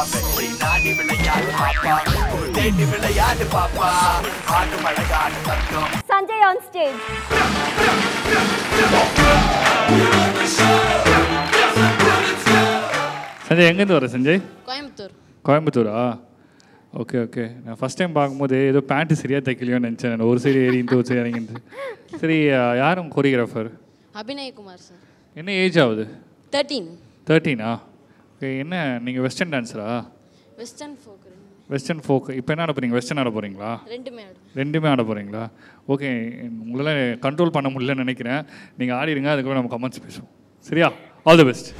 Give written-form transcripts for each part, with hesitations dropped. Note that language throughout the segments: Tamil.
பாப்பேன் நாடி விளையாடு பாப்பா தேடி விளையாடு பாப்பா ஆடு மழகாடு தந்தோம். Sanjay on stage. சஞ்சய் எங்கேருந்து வர சஞ்சய்? கோயம்புத்தூர். கோயம்புத்தூரா? Okay okay. நான் ஃபஸ்ட் டைம் பார்க்கும்போது ஏதோ பேண்ட்டு சரியாக தைக்கலையோன்னு நினச்சேன். நான் ஒரு சைடு ஏறிட்டு ஒரு சைடு இறங்கிட்டு. சரி, யாரும் கொரியோகிராஃபர்? அபிநயகுமார் சார். என்ன ஏஜ் ஆகுது? 13. 13ஆ? ஓகே. என்ன நீங்கள் வெஸ்டர்ன் டான்ஸரா? Western folk. Western folk. இப்போ என்ன ஆட போகிறீங்க? வெஸ்டர்ன் ஆட போகிறீங்களா? ரெண்டுமே ஆட போகிறீங்களா? ஓகே. உங்களால் கண்ட்ரோல் பண்ண முடியலன்னு நினைக்கிறேன். நீங்கள் ஆடிடுங்க, அதுக்கப்புறம் நம்ம கமெண்ட்ஸ் பேசுவோம். சரியா? All the best.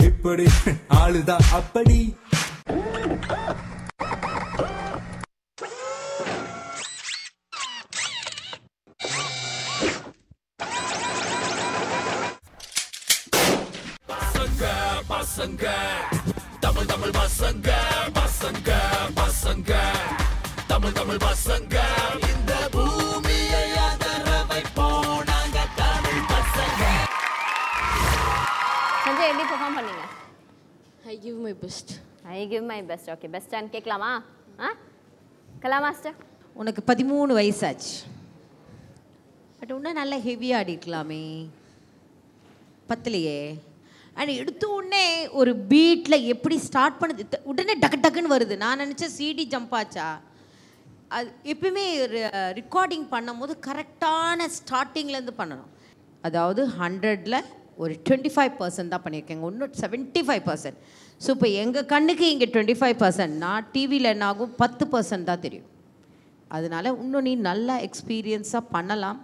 இப்படி ஆளுதா அப்படி பசங்க தமிழ் தமிழ் பசங்க பசங்க பசங்க தமிழ் தமிழ் பசங்க இந்த பூமியை அதர வைப்போம் நாங்க தமிழ் பசங்க. சஞ்சய் எப்படி பெர்ஃபார்ம் பண்ணீங்க? I give my best. I give my best. Okay, best டான் கேட்கலாமா? கலா மாஸ்டர், உனக்கு 13 வயசாச்சு, பட் இன்னும் நல்லா ஹெவியாக ஆடிக்கலாமே, பத்தலையே. அண்ட் எடுத்த உடனே ஒரு பீட்டில் எப்படி ஸ்டார்ட் பண்ணுது, உடனே டக்கு டக்குன்னு வருது. நான் நினச்சேன் சிடி ஜம்ப் ஆச்சா. அது எப்பயுமே ரெக்கார்டிங் பண்ணும் போது கரெக்டான ஸ்டார்டிங்லேருந்து பண்ணணும். அதாவது 100ல் ஒரு 25% தான் பண்ணியிருக்கேங்க, இன்னும் 75%. ஸோ இப்போ எங்கள் கண்ணுக்கு இங்கே 25%, நான் டிவியில் என்ன ஆகும் 10% தான் தெரியும். அதனால் இன்னும் நீ நல்லா எக்ஸ்பீரியன்ஸாக பண்ணலாம்,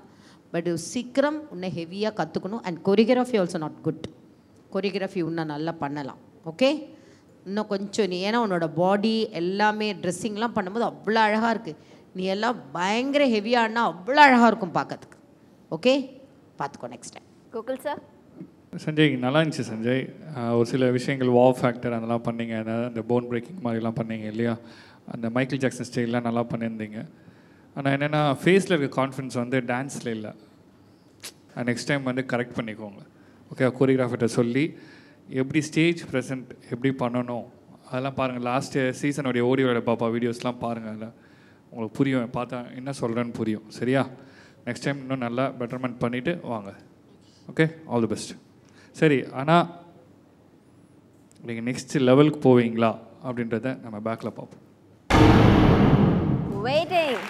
பட் சீக்கிரம் இன்னும் ஹெவியாக கற்றுக்கணும். And choreography also not good. Choreography இன்னும் நல்லா பண்ணலாம். ஓகே, இன்னும் கொஞ்சம் நீ, ஏன்னா உன்னோட பாடி எல்லாமே ட்ரெஸ்ஸிங்லாம் பண்ணும்போது அவ்வளோ அழகாக இருக்குது. நீ எல்லாம் பயங்கர ஹெவியானா அவ்வளோ அழகாக இருக்கும் பார்க்கறதுக்கு. ஓகே, பார்த்துக்கோ next time. Gokul sir. Sanjay நல்லா இருந்துச்சு சஞ்சய். ஒரு சில விஷயங்கள் வாவ் ஃபேக்டர் அதெல்லாம் பண்ணீங்க, அந்த போன் பிரேக்கிங் மாதிரிலாம் பண்ணீங்க இல்லையா, அந்த மைக்கேல் ஜாக்சன் ஸ்டைல்லாம் நல்லா பண்ணியிருந்தீங்க. ஆனால் என்னென்னா ஃபேஸில் இருக்க கான்ஃபிடன்ஸ் வந்து டான்ஸில் இல்லை. நெக்ஸ்ட் டைம் வந்து கரெக்ட் பண்ணிக்கோங்க. ஓகே, கோரியோகிராஃபர்கிட்ட சொல்லி எப்படி ஸ்டேஜ் ப்ரெசென்ட் எப்படி பண்ணணும் அதெல்லாம் பாருங்கள். லாஸ்ட்டு சீசனுடைய ஓடியோட பாப்பா வீடியோஸ்லாம் பாருங்கள். அதில் உங்களுக்கு புரியும், பார்த்தா என்ன சொல்கிறேன்னு புரியும். சரியா? நெக்ஸ்ட் டைம் இன்னும் நல்லா பெட்டர்மெண்ட் பண்ணிவிட்டு வாங்க. Okay, all the best. சரி, ஆனால் நீங்கள் நெக்ஸ்ட் லெவலுக்கு போவீங்களா அப்படின்றத நம்ம பேக்கில் பார்ப்போம். வெயிட்டிங்.